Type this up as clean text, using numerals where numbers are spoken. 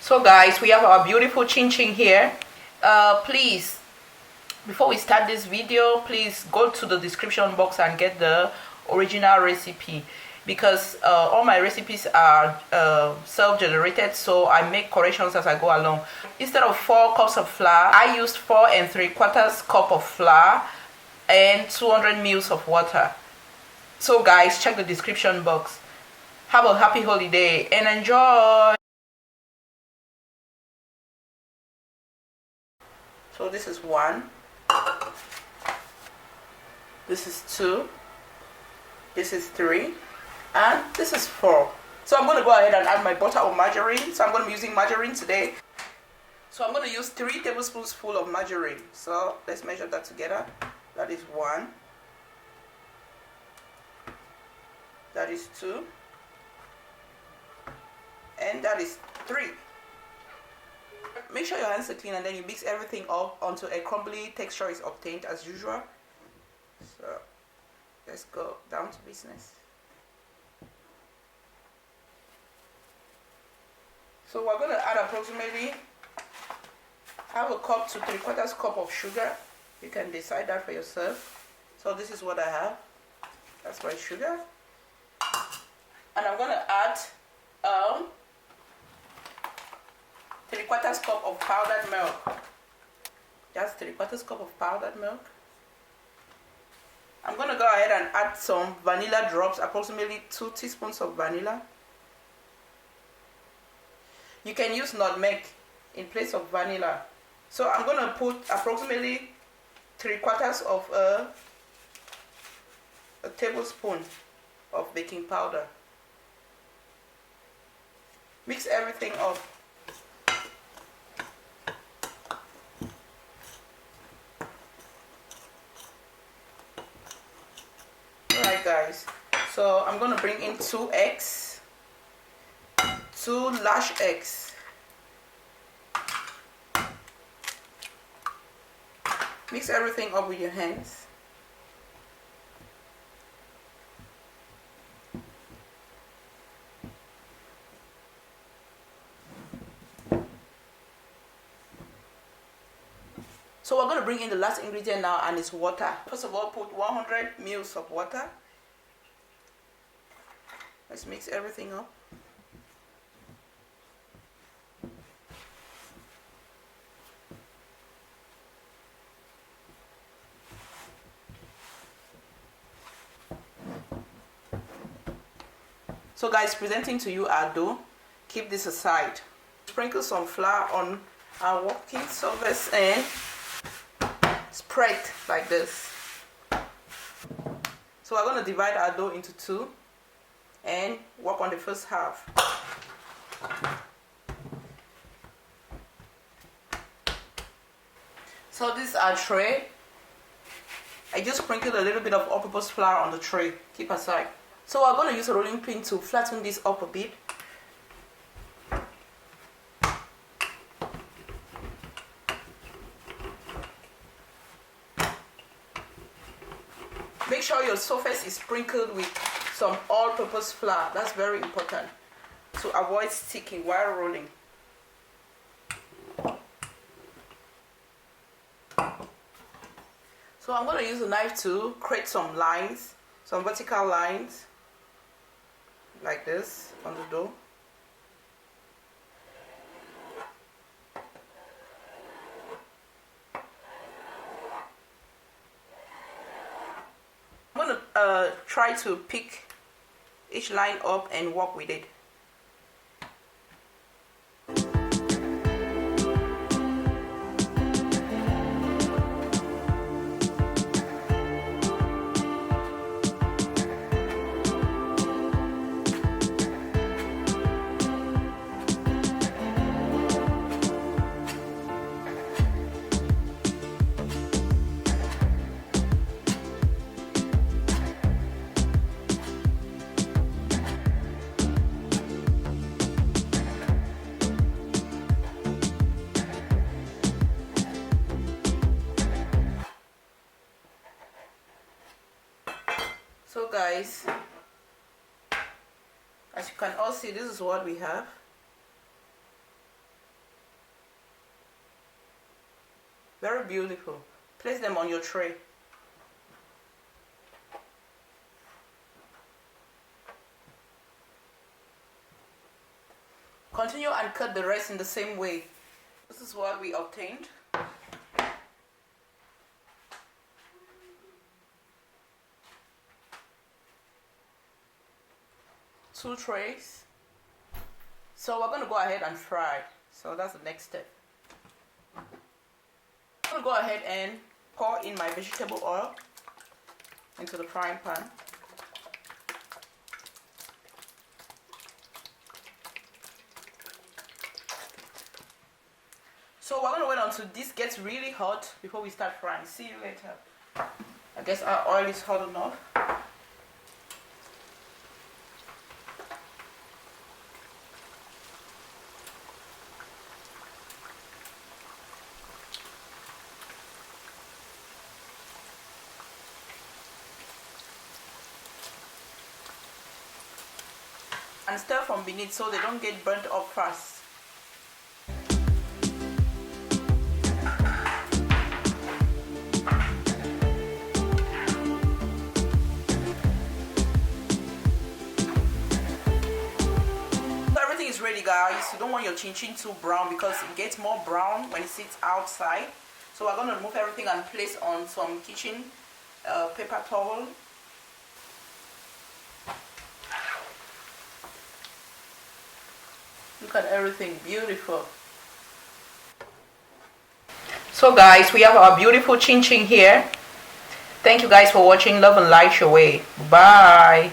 So guys, we have our beautiful chin chin here. Please, before we start this video, please go to the description box and get the original recipe, because all my recipes are self-generated, so I make corrections as I go along. Instead of 4 cups of flour, I used 4 3/4 cup of flour and 200 ml of water. So guys, check the description box. Have a happy holiday and enjoy. So this is 1, this is 2, this is 3, and this is 4. So I'm going to go ahead and add my butter or margarine. So I'm going to be using margarine today. So I'm going to use 3 tablespoons full of margarine. So let's measure that together. That is 1, that is 2, and that is 3. Make sure your hands are clean and then you mix everything up until a crumbly texture is obtained as usual. So let's go down to business. So we're going to add approximately 1/2 cup to 3/4 cup of sugar. You can decide that for yourself. So this is what I have. That's my sugar. And I'm going to add 3/4 cup of powdered milk. That's 3/4 cup of powdered milk. I'm going to go ahead and add some vanilla drops, approximately 2 teaspoons of vanilla. You can use nutmeg in place of vanilla. So I'm going to put approximately 3/4 of a tablespoon of baking powder. Mix everything up. Alright guys, so I'm going to bring in 2 eggs, 2 large eggs. Mix everything up with your hands. So we're going to bring in the last ingredient now, and it's water. First of all, put 100 ml of water. Let's mix everything up. So guys, presenting to you our dough. Keep this aside. Sprinkle some flour on our working surface and spread like this. So we're going to divide our dough into 2 and work on the first half. So this is our tray. I just sprinkled a little bit of all-purpose flour on the tray. Keep aside. So we're going to use a rolling pin to flatten this up a bit. Make sure your surface is sprinkled with some all-purpose flour. That's very important to avoid sticking while rolling. So I'm going to use a knife to create some lines, some vertical lines, like this on the dough. I'm going to try to pick each line up and work with it. So guys, as you can all see, this is what we have. Very beautiful. Place them on your tray. Continue and cut the rest in the same way. This is what we obtained. Two trays. So we're going to go ahead and fry. So that's the next step. I'm going to go ahead and pour in my vegetable oil into the frying pan. So we're going to wait until this gets really hot before we start frying. See you later. I guess our oil is hot enough. And stir from beneath so they don't get burnt up fast. Is ready, guys. You don't want your chin chin too brown because it gets more brown when it sits outside. So we're going to remove everything and place on some kitchen paper towel. Look at everything, beautiful. So guys, we have our beautiful chin chin here. Thank you guys for watching. Love and light your way. Bye.